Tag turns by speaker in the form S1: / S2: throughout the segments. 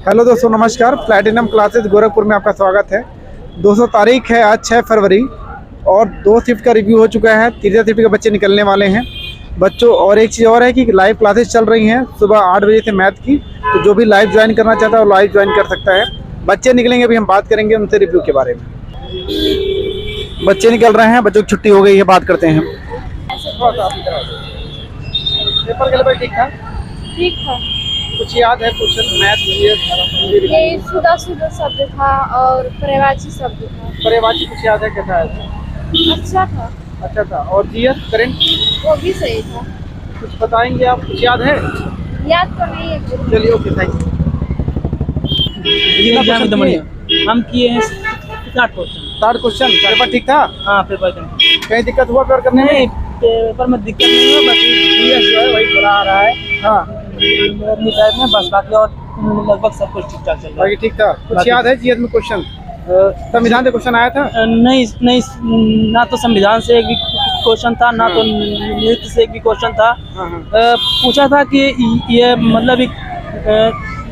S1: Hello दोस्तों, नमस्कार। Platinum classes Gorakhpur में आपका स्वागत है। दोस्तों, तारीख है आज 6 फरवरी और 2 शिफ्ट का रिव्यू हो चुका है। तीसरे शिफ्ट के बच्चे निकलने वाले हैं बच्चों। और एक चीज़ और है कि लाइव क्लासेस चल रही हैं सुबह 8 बजे से मैथ की। तो जो भी लाइव ज्वाइन करना चाहता है वो लाइव ज्वाइन कर सकता है। बच्चे निकलेंगे, अभी हम बात करेंगे उनसे रिव्यू के बारे में। बच्चे निकल रहे हैं, बच्चों की छुट्टी हो गई है, बात करते हैं। पेपर के लिए ठीक था?
S2: ठीक था।
S1: कुछ याद है? क्वेश्चन मैथ
S2: ये सुधा शब्द था और पर्यायवाची शब्द था।
S1: पर्यायवाची कुछ याद है? कैसा है?
S2: अच्छा था।
S1: अच्छा था। और जीएस करंट
S2: वो भी सही था।
S1: कुछ बताएंगे आप? कुछ याद है?
S2: याद तो नहीं है।
S1: चलिए, ओके, थैंक यू।
S3: हम किए हैं 60
S1: क्वेश्चन। पेपर ठीक था?
S3: हाँ, पेपर
S1: कहीं दिक्कत हुआ पेपर करने में?
S3: पेपर में दिक्कत नहीं है, बस जीएस जो है वही थोड़ा आ रहा है।
S1: हाँ,
S3: टाइप में बस, बाकी और लगभग सब कुछ ठीक ठाक चल रहा
S1: बाकी ठीक था। कुछ याद है जीएस में क्वेश्चन? संविधान से क्वेश्चन आया था?
S3: है। नहीं, ना तो संविधान से एक भी क्वेश्चन था, ना तो नृत्य से एक भी क्वेश्चन था।
S1: हाँ।
S3: पूछा था कि ये मतलब एक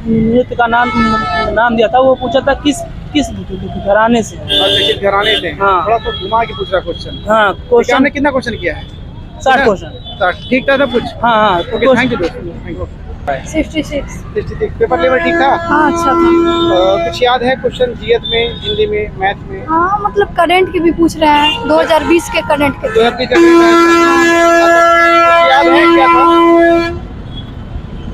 S3: नृत्य का नाम दिया था। वो पूछा था किस घराने से।
S1: अच्छा, किस घराने से?
S3: हाँ।
S1: थोड़ा सा घुमा के पूछ रहा क्वेश्चन।
S3: हाँ, क्वेश्चन
S1: आपने कितना क्वेश्चन किया है?
S3: 60 क्वेश्चन।
S1: 60 ठीक था सब कुछ?
S3: हाँ,
S1: ओके, थैंक यू दोस्तों।
S2: 66।
S1: पेपर लेवल ठीक था?
S2: हाँ, अच्छा था।
S1: कुछ याद है क्वेश्चन जीएस में, हिंदी में, मैथ में?
S2: हाँ, मतलब करंट के भी पूछ रहे हैं, 2020 के करंट के।
S1: 2020 याद है क्या था?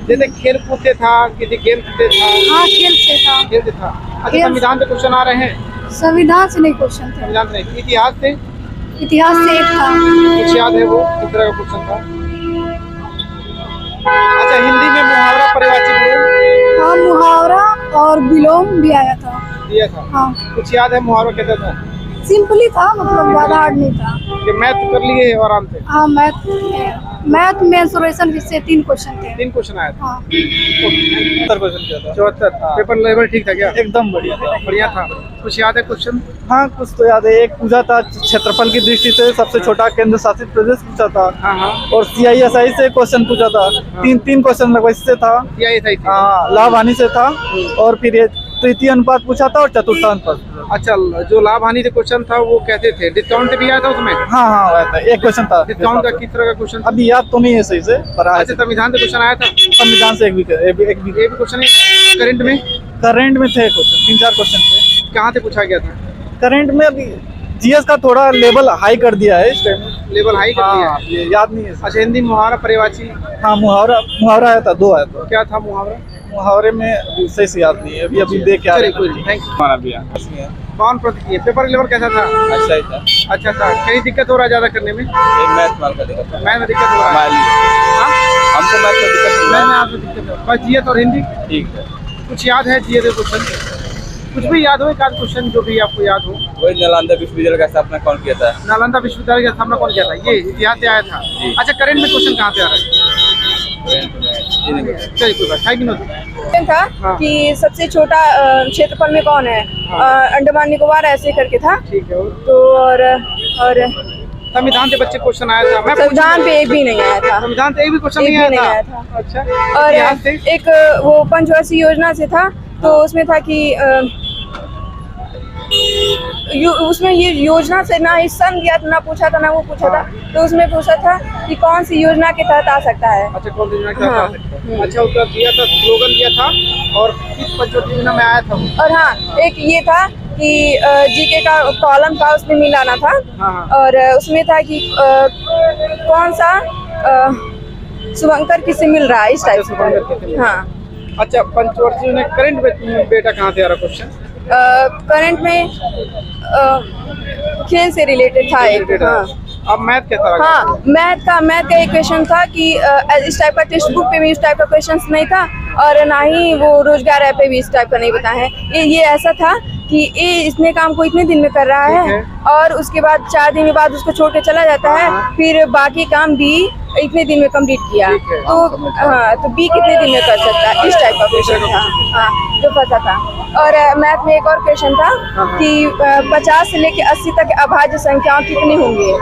S1: जैसे खेल पूछते था, किसी गेम पूछते था?
S2: हाँ, खेल से था।
S1: खेल से था। अच्छा, संविधान से क्वेश्चन आ रहे हैं?
S2: संविधान से नहीं क्वेश्चन थे।
S1: संविधान से नहीं। इतिहास से?
S2: इतिहास से एक था।
S1: कुछ याद है? वो किस तरह का क्वेश्चन था? अच्छा, हिंदी में मुहावरा, पर्यायवाची विलोम?
S2: हाँ, मुहावरा और विलोम भी आया था।
S1: दिया था?
S2: हाँ।
S1: कुछ याद है? मुहावरा कैसा था?
S2: सिंपली था, मतलब ज्यादा हार्ड नहीं था।
S1: ये मैथ कर लिए और आराम से?
S2: हाँ, मैथ मेंसुरेशन से 3 क्वेश्चन थे।
S1: 3 क्वेश्चन आया था।
S2: हाँ।
S1: 74 क्वेश्चन किया था। 74। पेपर लेवल ठीक था क्या?
S3: एकदम बढ़िया था।
S1: बढ़िया था। कुछ याद है क्वेश्चन?
S4: हाँ, कुछ तो याद है। एक पूछा था क्षेत्रफल की दृष्टि से सबसे छोटा केंद्र शासित प्रदेश पूछा था।
S1: हाँ।
S4: और CISI से क्वेश्चन पूछा था। तीन क्वेश्चन लगभग इससे था।
S1: ये सही था।
S4: हाँ, लाभ हानि से था। और फिर ये तृतीय अनुपात पूछा था और चतुर्थ अनुपात।
S1: अच्छा, जो लाभ हानि से क्वेश्चन था वो कैसे थे? डिस्काउंट भी आया था उसमें?
S4: हाँ, आया था। एक क्वेश्चन था
S1: डिस्काउंट का किस तरह का क्वेश्चन?
S4: अभी याद तो नहीं है सही से, पर आया
S1: अच्छा, संविधान से क्वेश्चन आया था?
S4: संविधान से एक भी
S1: क्वेश्चन है। करंट में?
S4: करंट में थे क्वेश्चन, 3-4 क्वेश्चन थे।
S1: कहाँ से पूछा गया था?
S4: करंट में अभी जीएस का थोड़ा लेवल हाई कर दिया है इस टाइम।
S1: लेवल हाई कर दिया
S4: हाँ,
S1: है।
S4: ये याद नहीं है।
S1: अच्छा, हिंदी मुहावरा, पर्यायवाची?
S4: हाँ, मुहावरा आया था, 2 आया था।
S1: क्या था मुहावरा?
S4: मुहावरे में अभी सही से याद नहीं है। अभी देख के आ रहे हैं।
S1: Thank you. कौन प्रति किए? पेपर लेवल कैसा था?
S3: अच्छा ही था।
S1: अच्छा था। कहीं दिक्कत हो रहा है ज्यादा करने में?
S3: मैथ मार का दिक्कत
S1: मैथ में दिक्कत हो रहा है? हाँ?
S3: हमको मैथ में दिक्कत
S1: मैथ में आपको दिक्कत है? बस जीएस और हिंदी
S3: ठीक है।
S1: कुछ याद है? जीएस क्वेश्चन कुछ भी याद हो? एक आध क्वेश्चन जो भी आपको याद हो।
S3: वही नालंदा विश्वविद्यालय का स्थापना कौन किया था?
S1: नालंदा विश्वविद्यालय का स्थापना कौन किया था? ये इतिहास से आया था। अच्छा, करंट में क्वेश्चन कहाँ से आ रहा है? चलिए, कोई बात। Thank you.
S5: था
S1: हाँ।
S5: कि सबसे छोटा क्षेत्रफल में कौन है? अंडमान निकोबार ऐसे करके था।
S1: ठीक है।
S5: तो और
S1: संविधान से बच्चे क्वेश्चन आया था? मैं
S5: संविधान पे एक भी नहीं आया था।
S1: संविधान से एक भी क्वेश्चन
S5: एक
S1: नहीं
S5: भी नहीं
S1: आया
S5: आया
S1: था?
S5: था।
S1: अच्छा।
S5: और
S1: इतिहास से?
S5: एक वो पंचवर्षीय योजना से था। तो उसमें था कि उसमें ये योजना से ना हिस्सा दिया था, ना पूछा था, ना वो पूछा था। तो उसमें पूछा था कि कौन सी योजना के तहत आ सकता है।
S1: अच्छा, कौन सी योजना के तहत आ
S5: हाँ।
S1: सकता है? अच्छा, उसका दिया था, स्लोगन दिया था। और किस पंचवर्षीय योजना में आया था वो?
S5: और हाँ, एक ये था कि जीके का कॉलम था, उसमें मिलाना था।
S1: हाँ।
S5: और उसमें था कि कौन सा शुभंकर किससे मिल रहा है, इस टाइप
S1: अच्छा, शुभंकर किससे
S5: से।
S1: मिल रहा है।
S5: हाँ।
S1: अच्छा, पंचवर्षीय में करंट बेटा कहाँ से आ रहा क्वेश्चन?
S5: करंट में खेल से रिलेटेड था एक। हाँ।
S1: अब मैथ कैसा लगा?
S5: हाँ, मैथ का एक क्वेश्चन था कि इस टाइप का टेक्स्ट बुक पे भी इस टाइप का क्वेश्चन नहीं था। और ना ही वो रोजगार ऐप पे भी इस टाइप का नहीं बताया है। ये ऐसा था कि ये इतने काम को इतने दिन में कर रहा है और उसके बाद 4 दिन के बाद उसको छोड़ के चला जाता है। फिर बाकी काम भी इतने दिन में कंप्लीट किया। तो हाँ, तो बी कितने दिन में कर सकता है, इस टाइप का क्वेश्चन था। हाँ, जो फंसा था। और मैथ में एक और क्वेश्चन था कि 50 से लेके 80 तक अभाज्य संख्याएं कितनी होंगी।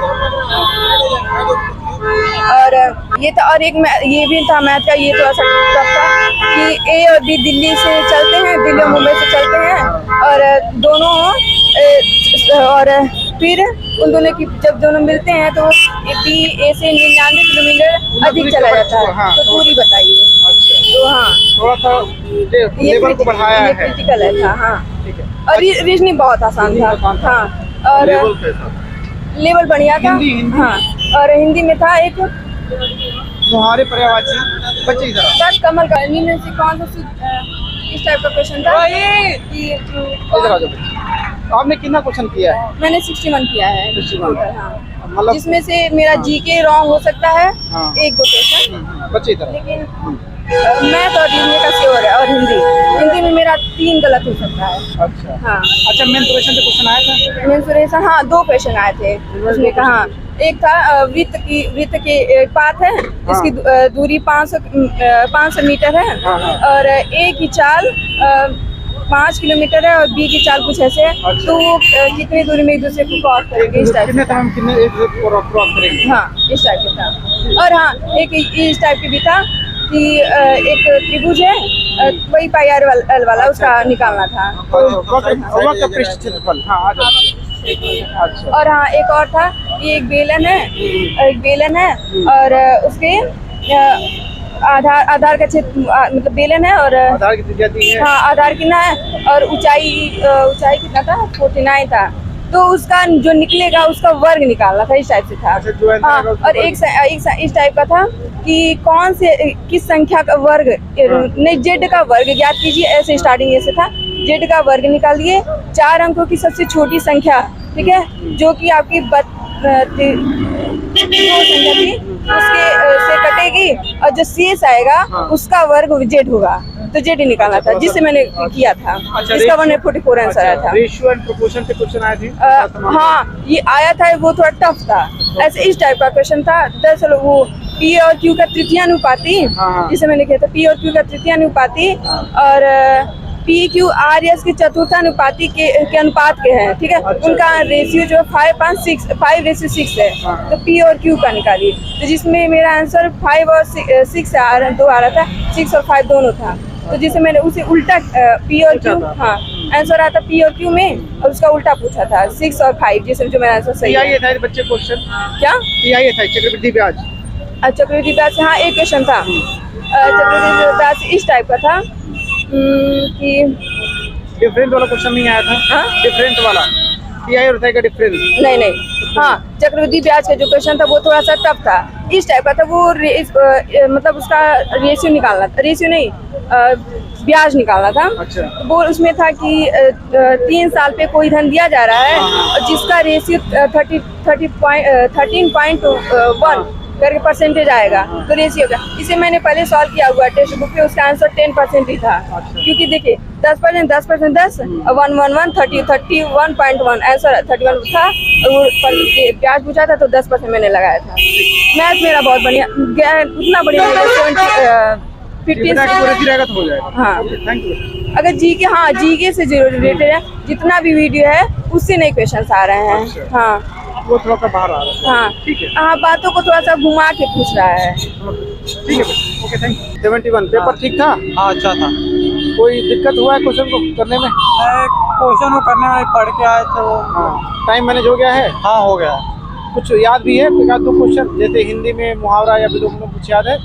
S5: और ये था, और एक ये भी था मैथ का, ये थोड़ा सा टफ था कि ए और बी दिल्ली से चलते हैं, दिल्ली और मुंबई से चलते हैं, और दोनों और फिर उन दोनों की जब दोनों मिलते हैं तो बी ए से 99 किलोमीटर अधिक चला जाता है।
S1: हाँ,
S5: तो दूरी बताइए। तो हाँ,
S1: थोड़ा सा लेवल को बढ़ाया
S5: ये
S1: है।
S5: क्रिटिकल है था। हाँ,
S1: ठीक है।
S5: और रीजनिंग बहुत आसान था। हाँ, और लेवल बढ़िया था।
S1: हिंदी?
S5: हाँ, और हिंदी में था एक
S1: मुहावरे पर्यायवाची बच्चे की तरह।
S5: बस कमल का में से कौन सा इस टाइप का क्वेश्चन था कि
S1: इधर आ जाओ बच्चे। आपने कितना क्वेश्चन किया है?
S5: मैंने 61 किया है।
S1: 61
S5: हाँ,
S1: मतलब
S5: जिसमें से मेरा जीके रॉन्ग हो सकता है,
S1: हाँ।
S5: एक दो क्वेश्चन,
S1: बच्चे की तरह।
S5: लेकिन मैथ और रीजनिंग का श्योर है। और हिंदी में मेरा 3 गलत हो सकता है।
S1: अच्छा
S5: हाँ,
S1: अच्छा, मेंसुरेशन पे क्वेश्चन आया था?
S5: मेंसुरेशन, हाँ 2 क्वेश्चन आए थे उसमें। कहा एक था वृत्त के पाथ है, इसकी दूरी 500 मीटर है,
S1: हाँ, हाँ।
S5: और ए की चाल 5 किलोमीटर है, और बी की चाल कुछ ऐसे है।
S1: अच्छा।
S5: तो वो कितनी दूरी में एक दूसरे को क्रॉस करेंगे, इस टाइप
S1: कितने
S5: से था।
S1: टाइम कितने एक क्रॉस करेंगे?
S5: हाँ, इस टाइप का था। और हाँ, एक इस टाइप की भी था कि एक त्रिभुज है, वही पाई आर वाला उसका निकालना था।
S1: वक्र पृष्ठ क्षेत्रफल। हाँ, आ जाओ। अच्छा।
S5: और हाँ, एक और था, ये एक बेलन है, और उसके आधार का क्षेत्र, मतलब बेलन है, और
S1: आधार की त्रिज्या दी है।
S5: हाँ, आधार कितना है, और ऊंचाई कितना था, 49 था। तो उसका जो निकलेगा उसका वर्ग निकालना था, इस टाइप से था।
S1: अच्छा, जो आंसर
S5: हाँ,
S1: आएगा उसका
S5: और एक इस टाइप का था कि किस संख्या का वर्ग, नहीं जेड का वर्ग ज्ञात कीजिए, ऐसे स्टार्टिंग ऐसे था। जेड का वर्ग निकालिए, 4 अंकों की सबसे छोटी संख्या, ठीक है, जो कि आपकी जो संख्या थी उसके से कटेगी, और जो शेष आएगा उसका वर्ग जेड होगा। तो जेड ही निकालना था, जिससे मैंने किया था।
S1: अच्छा,
S5: इसका 144 आंसर आया था।
S1: रेशियो एंड प्रोपोर्शन पे क्वेश्चन आए थे?
S5: हाँ, ये आया था, वो थोड़ा टफ था। ऐसे इस टाइप का क्वेश्चन था। दरअसल वो पी और क्यू का तृतीयानुपाती,
S1: हाँ।
S5: जिसे मैंने किया था, पी और क्यू का तृतीयानुपाती, और पी क्यू आर एस के चतुर्थानुपाती के अनुपात के हैं, ठीक है।
S1: अच्छा।
S5: उनका रेशियो जो 5:6 है।
S1: हाँ।
S5: तो पी और क्यू का निकालिए, तो जिसमें मेरा आंसर 5 और 6 आ रहा था, 6 और 5 दोनों था। तो जिसे मैंने उसे उल्टा पी और क्यू, हाँ आंसर आता पी और क्यू में, और उसका उल्टा पूछा था 6 और 5, जिसमें जो मेरा आंसर सही है।
S1: था बच्चे क्वेश्चन
S5: क्या
S1: था? चक्रवृद्धि ब्याज।
S5: चक्रवृद्धि ब्याज, हाँ एक क्वेश्चन था। चक्रवृद्धि ब्याज इस टाइप का था कि
S1: डिफरेंट वाला क्वेश्चन नहीं आया था?
S5: हाँ?
S1: डिफरेंट वाला पीआई और का डिफरेंस।
S5: नहीं, हाँ, चक्रवृद्धि ब्याज का जो क्वेश्चन था वो थोड़ा सा टफ था, इस टाइप का था। वो मतलब उसका रेशियो निकालना था, रेशियो नहीं, ब्याज निकालना था।
S1: अच्छा।
S5: तो वो उसमें था कि 3 साल पे कोई धन दिया जा रहा है, और जिसका रेशियो 13.1 करके परसेंटेज आएगा, तो रेशियो का। इसे मैंने पहले सॉल्व किया हुआ टेक्स्ट बुक पे, उसका आंसर 10% ही था। क्योंकि देखिए 10%, 10%, 10 और 1, 1, 1, 31.1 आंसर 31 था, और वो ब्याज पूछा था तो 10% मैंने लगाया था। मैथ मेरा बहुत बढ़िया, उतना बढ़िया 50
S1: रहेगा तो हो जाएगा।
S5: हाँ,
S1: थैंक यू।
S5: अगर जीके, हाँ जीके से रिलेटेड है, जितना भी वीडियो है उससे नए क्वेश्चन आ रहे हैं।
S1: अच्छा।
S5: हाँ,
S1: वो थोड़ा सा बाहर आ रहा है।
S5: हाँ,
S1: ठीक है।
S5: हाँ, बातों को थोड़ा सा घुमा के पूछ रहा है।
S1: ठीक है, ओके, थैंक यू। 71 पेपर ठीक था?
S4: हाँ, अच्छा था।
S1: कोई दिक्कत हुआ है क्वेश्चन को करने में?
S4: क्वेश्चन को करने में पढ़ के आए थे वो।
S1: हाँ, टाइम मैनेज हो गया है?
S4: हाँ, हो गया।
S1: कुछ याद भी है? एक आध दो क्वेश्चन जैसे हिंदी में मुहावरा या विलोम में कुछ याद है?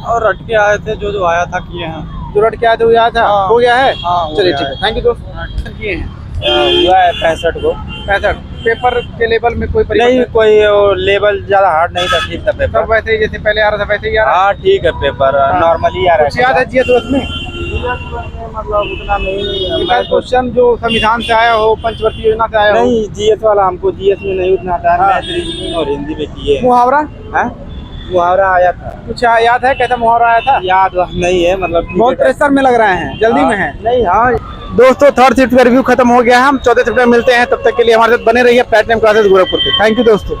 S4: और रट के आए थे, जो आया था किए हैं।
S1: जो रट के आए थे वो याद था?
S4: हाँ।
S1: हो गया है?
S4: हाँ, हो
S1: चलिए
S4: गया
S1: ठीक है, थैंक यू दोस्त। किए हैं
S4: हुआ है 65 को।
S1: 65 पेपर के लेवल में कोई
S4: नहीं,
S1: परिवर्तन?
S4: कोई लेवल ज्यादा हार्ड नहीं था, ठीक था
S1: सब
S4: पेपर।
S1: वैसे ही जैसे पहले आ रहा था वैसे ही आ रहा है?
S4: हाँ, ठीक है, पेपर नॉर्मली आ रहा
S1: कुछ याद है जीएस उसमें?
S4: मतलब उतना नहीं।
S1: क्वेश्चन जो संविधान से आया हो, पंचवर्षीय योजना से आया हो?
S4: नहीं, जीएस वाला हमको जीएस में नहीं उतना आता है।
S1: हाँ।
S4: मैथ, रीजनिंग और हिंदी में किए हैं।
S1: मुहावरा
S4: मुहावरा आया था।
S1: कुछ याद है? कैसा मुहावरा आया था?
S4: याद नहीं है, मतलब
S1: बहुत प्रेशर में लग रहे हैं, जल्दी में है।
S4: नहीं, हाँ
S1: दोस्तों, 3rd शिफ्ट का रिव्यू खत्म हो गया है। हम 14 शिफ्ट में मिलते हैं, तब तक के लिए हमारे साथ बने रहिए प्लैटिनम क्लासेस गोरखपुर पे। थैंक यू दोस्तों।